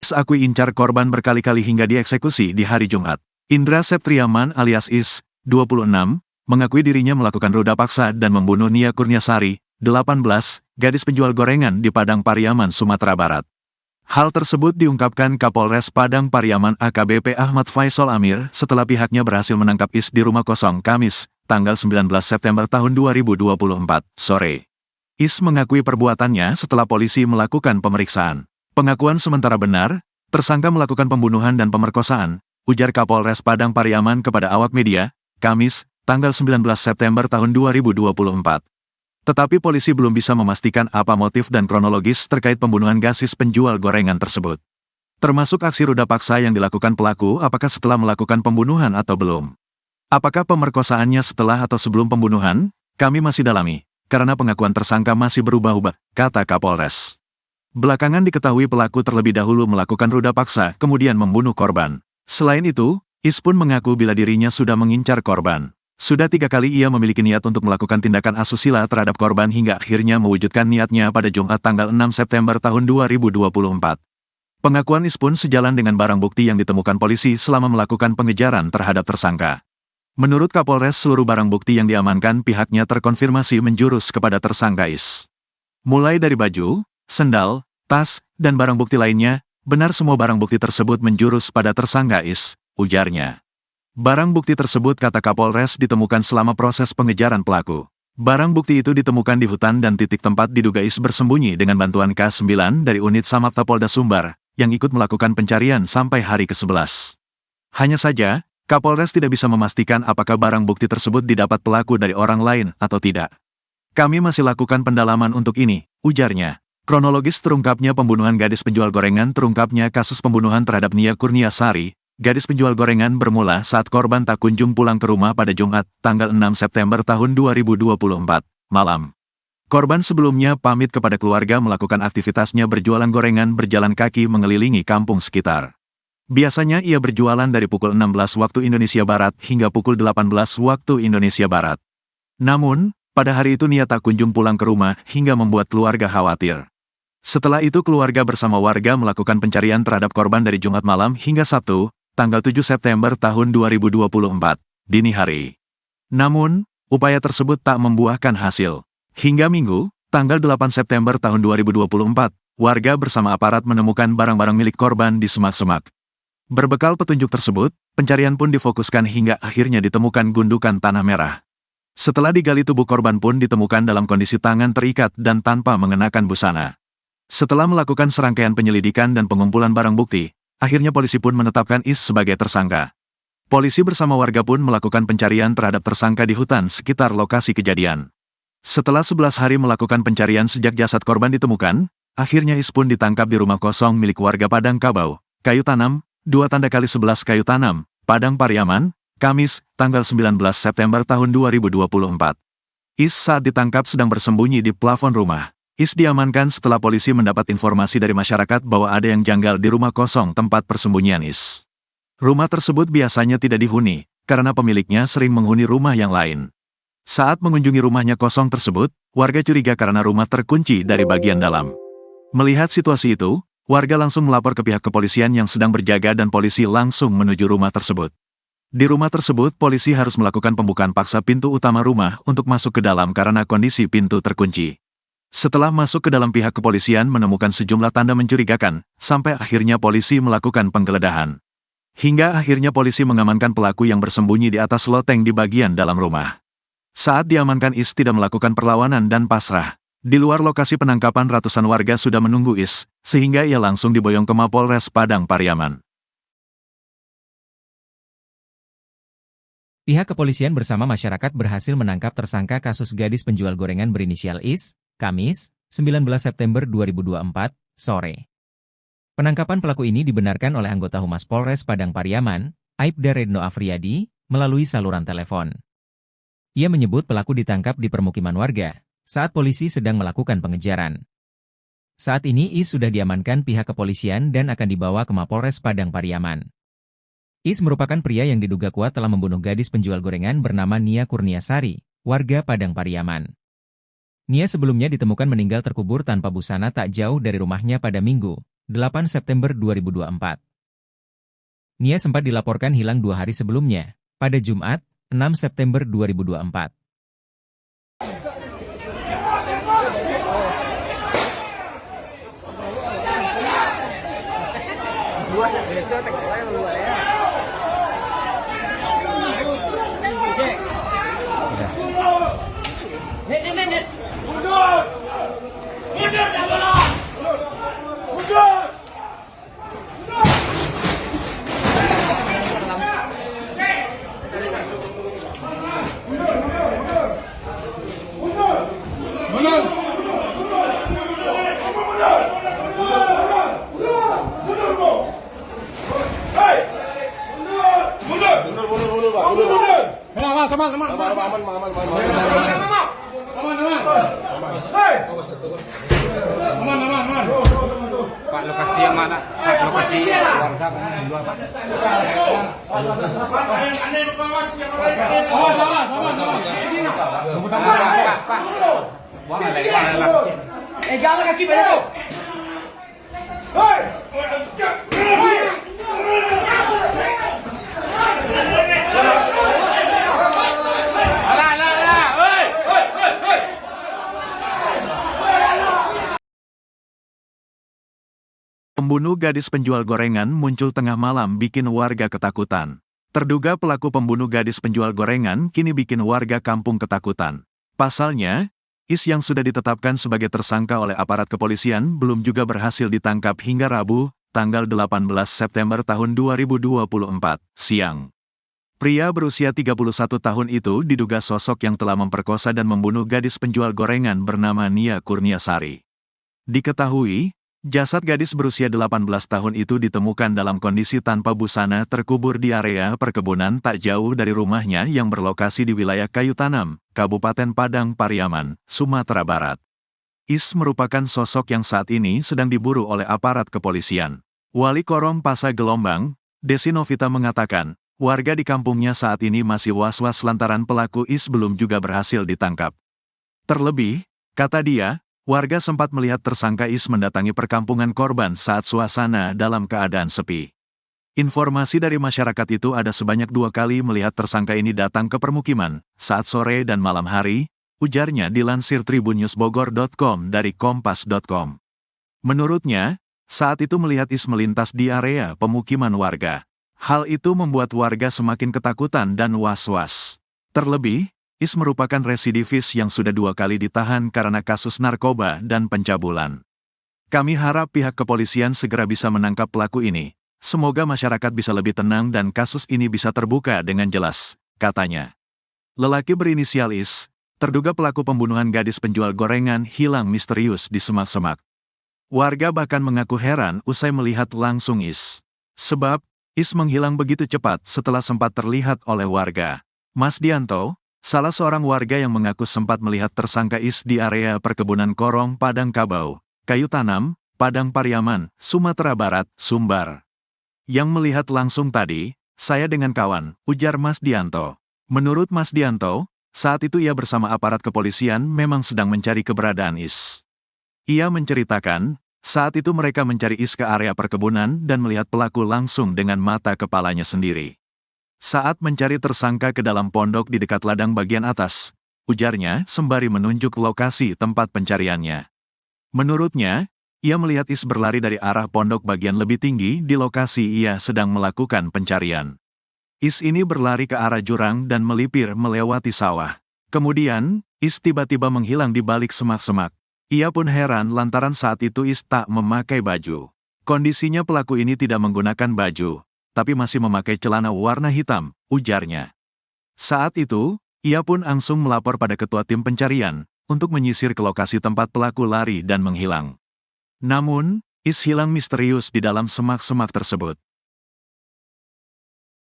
Is akui incar korban berkali-kali hingga dieksekusi di hari Jumat. Indra Septriaman alias Is, 26, mengakui dirinya melakukan ruda paksa dan membunuh Nia Kurniasari, 18, gadis penjual gorengan di Padang Pariaman, Sumatera Barat. Hal tersebut diungkapkan Kapolres Padang Pariaman AKBP Ahmad Faisal Amir setelah pihaknya berhasil menangkap Is di rumah kosong Kamis, tanggal 19 September tahun 2024, sore. Is mengakui perbuatannya setelah polisi melakukan pemeriksaan. Pengakuan sementara benar, tersangka melakukan pembunuhan dan pemerkosaan, ujar Kapolres Padang Pariaman kepada awak media, Kamis, tanggal 19 September tahun 2024. Tetapi polisi belum bisa memastikan apa motif dan kronologis terkait pembunuhan gadis penjual gorengan tersebut. Termasuk aksi ruda paksa yang dilakukan pelaku apakah setelah melakukan pembunuhan atau belum. Apakah pemerkosaannya setelah atau sebelum pembunuhan? Kami masih dalami, karena pengakuan tersangka masih berubah-ubah, kata Kapolres. Belakangan diketahui pelaku terlebih dahulu melakukan ruda paksa kemudian membunuh korban. Selain itu, Is pun mengaku bila dirinya sudah mengincar korban. Sudah 3 kali ia memiliki niat untuk melakukan tindakan asusila terhadap korban hingga akhirnya mewujudkan niatnya pada Jumat tanggal 6 September tahun 2024. Pengakuan Is pun sejalan dengan barang bukti yang ditemukan polisi selama melakukan pengejaran terhadap tersangka. Menurut Kapolres, seluruh barang bukti yang diamankan pihaknya terkonfirmasi menjurus kepada tersangka Is. Mulai dari baju, sendal, tas, dan barang bukti lainnya, benar semua barang bukti tersebut menjurus pada tersangka Is, ujarnya. Barang bukti tersebut, kata Kapolres, ditemukan selama proses pengejaran pelaku. Barang bukti itu ditemukan di hutan dan titik tempat diduga Is bersembunyi dengan bantuan K9 dari unit Samapta Polda Sumbar, yang ikut melakukan pencarian sampai hari ke-11. Hanya saja, Kapolres tidak bisa memastikan apakah barang bukti tersebut didapat pelaku dari orang lain atau tidak. Kami masih lakukan pendalaman untuk ini, ujarnya. Kronologis terungkapnya pembunuhan gadis penjual gorengan terungkapnya kasus pembunuhan terhadap Nia Kurniasari, gadis penjual gorengan bermula saat korban tak kunjung pulang ke rumah pada Jumat, tanggal 6 September tahun 2024, malam. Korban sebelumnya pamit kepada keluarga melakukan aktivitasnya berjualan gorengan berjalan kaki mengelilingi kampung sekitar. Biasanya ia berjualan dari pukul 16 waktu Indonesia Barat hingga pukul 18 waktu Indonesia Barat. Namun, pada hari itu Nia tak kunjung pulang ke rumah hingga membuat keluarga khawatir. Setelah itu keluarga bersama warga melakukan pencarian terhadap korban dari Jumat malam hingga Sabtu, tanggal 7 September tahun 2024, dini hari. Namun, upaya tersebut tak membuahkan hasil. Hingga Minggu, tanggal 8 September tahun 2024, warga bersama aparat menemukan barang-barang milik korban di semak-semak. Berbekal petunjuk tersebut, pencarian pun difokuskan hingga akhirnya ditemukan gundukan tanah merah. Setelah digali, tubuh korban pun ditemukan dalam kondisi tangan terikat dan tanpa mengenakan busana. Setelah melakukan serangkaian penyelidikan dan pengumpulan barang bukti, akhirnya polisi pun menetapkan Is sebagai tersangka. Polisi bersama warga pun melakukan pencarian terhadap tersangka di hutan sekitar lokasi kejadian. Setelah 11 hari melakukan pencarian sejak jasad korban ditemukan, akhirnya Is pun ditangkap di rumah kosong milik warga Padang Kabau, Kayu Tanam, 2x11 Kayu Tanam, Padang Pariaman, Kamis, tanggal 19 September tahun 2024. Is saat ditangkap sedang bersembunyi di plafon rumah. Is diamankan setelah polisi mendapat informasi dari masyarakat bahwa ada yang janggal di rumah kosong tempat persembunyian Is. Rumah tersebut biasanya tidak dihuni, karena pemiliknya sering menghuni rumah yang lain. Saat mengunjungi rumahnya kosong tersebut, warga curiga karena rumah terkunci dari bagian dalam. Melihat situasi itu, warga langsung melapor ke pihak kepolisian yang sedang berjaga dan polisi langsung menuju rumah tersebut. Di rumah tersebut, polisi harus melakukan pembukaan paksa pintu utama rumah untuk masuk ke dalam karena kondisi pintu terkunci. Setelah masuk ke dalam, pihak kepolisian menemukan sejumlah tanda mencurigakan, sampai akhirnya polisi melakukan penggeledahan. Hingga akhirnya polisi mengamankan pelaku yang bersembunyi di atas loteng di bagian dalam rumah. Saat diamankan, Is tidak melakukan perlawanan dan pasrah. Di luar lokasi penangkapan, ratusan warga sudah menunggu Is, sehingga ia langsung diboyong ke Mapolres Padang Pariaman. Pihak kepolisian bersama masyarakat berhasil menangkap tersangka kasus gadis penjual gorengan berinisial Is, Kamis, 19 September 2024, sore. Penangkapan pelaku ini dibenarkan oleh anggota Humas Polres Padang Pariaman, Aibda Redno Afriyadi, melalui saluran telepon. Ia menyebut pelaku ditangkap di permukiman warga, saat polisi sedang melakukan pengejaran. Saat ini Is sudah diamankan pihak kepolisian dan akan dibawa ke Mapolres Padang Pariaman. Is merupakan pria yang diduga kuat telah membunuh gadis penjual gorengan bernama Nia Kurniasari, warga Padang Pariaman. Nia sebelumnya ditemukan meninggal terkubur tanpa busana tak jauh dari rumahnya pada Minggu, 8 September 2024. Nia sempat dilaporkan hilang 2 hari sebelumnya, pada Jumat, 6 September 2024. Pak, lokasi yang mana? Pak, lokasi warga yang dua, Pak. Pak. Buang ada yang mana lah. Jangan kaki pada tu. Pembunuh gadis penjual gorengan muncul tengah malam bikin warga ketakutan. Terduga pelaku pembunuh gadis penjual gorengan kini bikin warga kampung ketakutan. Pasalnya, Is yang sudah ditetapkan sebagai tersangka oleh aparat kepolisian belum juga berhasil ditangkap hingga Rabu, tanggal 18 September tahun 2024, siang. Pria berusia 31 tahun itu diduga sosok yang telah memperkosa dan membunuh gadis penjual gorengan bernama Nia Kurniasari. Diketahui, jasad gadis berusia 18 tahun itu ditemukan dalam kondisi tanpa busana terkubur di area perkebunan tak jauh dari rumahnya yang berlokasi di wilayah Kayu Tanam, Kabupaten Padang Pariaman, Sumatera Barat. Is merupakan sosok yang saat ini sedang diburu oleh aparat kepolisian. Wali Korong Pasa Gelombang, Desi Novita mengatakan, warga di kampungnya saat ini masih was-was lantaran pelaku Is belum juga berhasil ditangkap. Terlebih, kata dia, warga sempat melihat tersangka Is mendatangi perkampungan korban saat suasana dalam keadaan sepi. Informasi dari masyarakat itu ada sebanyak 2 kali melihat tersangka ini datang ke permukiman, saat sore dan malam hari, ujarnya dilansir tribunnewsbogor.com dari kompas.com. Menurutnya, saat itu melihat Is melintas di area pemukiman warga. Hal itu membuat warga semakin ketakutan dan was-was. Terlebih, Is merupakan residivis yang sudah 2 kali ditahan karena kasus narkoba dan pencabulan. Kami harap pihak kepolisian segera bisa menangkap pelaku ini. Semoga masyarakat bisa lebih tenang dan kasus ini bisa terbuka dengan jelas, katanya. Lelaki berinisial Is, terduga pelaku pembunuhan gadis penjual gorengan hilang misterius di semak-semak. Warga bahkan mengaku heran usai melihat langsung Is. Sebab, Is menghilang begitu cepat setelah sempat terlihat oleh warga. Mas Dianto, salah seorang warga yang mengaku sempat melihat tersangka Is di area perkebunan Korong Padang Kabau, Kayu Tanam, Padang Pariaman, Sumatera Barat, Sumbar. Yang melihat langsung tadi, saya dengan kawan, ujar Mas Dianto. Menurut Mas Dianto, saat itu ia bersama aparat kepolisian memang sedang mencari keberadaan Is. Ia menceritakan, saat itu mereka mencari Is ke area perkebunan dan melihat pelaku langsung dengan mata kepalanya sendiri. Saat mencari tersangka ke dalam pondok di dekat ladang bagian atas, ujarnya sembari menunjuk lokasi tempat pencariannya. Menurutnya, ia melihat Is berlari dari arah pondok bagian lebih tinggi di lokasi ia sedang melakukan pencarian. Is ini berlari ke arah jurang dan melipir melewati sawah. Kemudian, Is tiba-tiba menghilang di balik semak-semak. Ia pun heran lantaran saat itu Is tak memakai baju. Kondisinya pelaku ini tidak menggunakan baju, tapi masih memakai celana warna hitam, ujarnya. Saat itu, ia pun langsung melapor pada ketua tim pencarian, untuk menyisir ke lokasi tempat pelaku lari dan menghilang. Namun, Is hilang misterius di dalam semak-semak tersebut.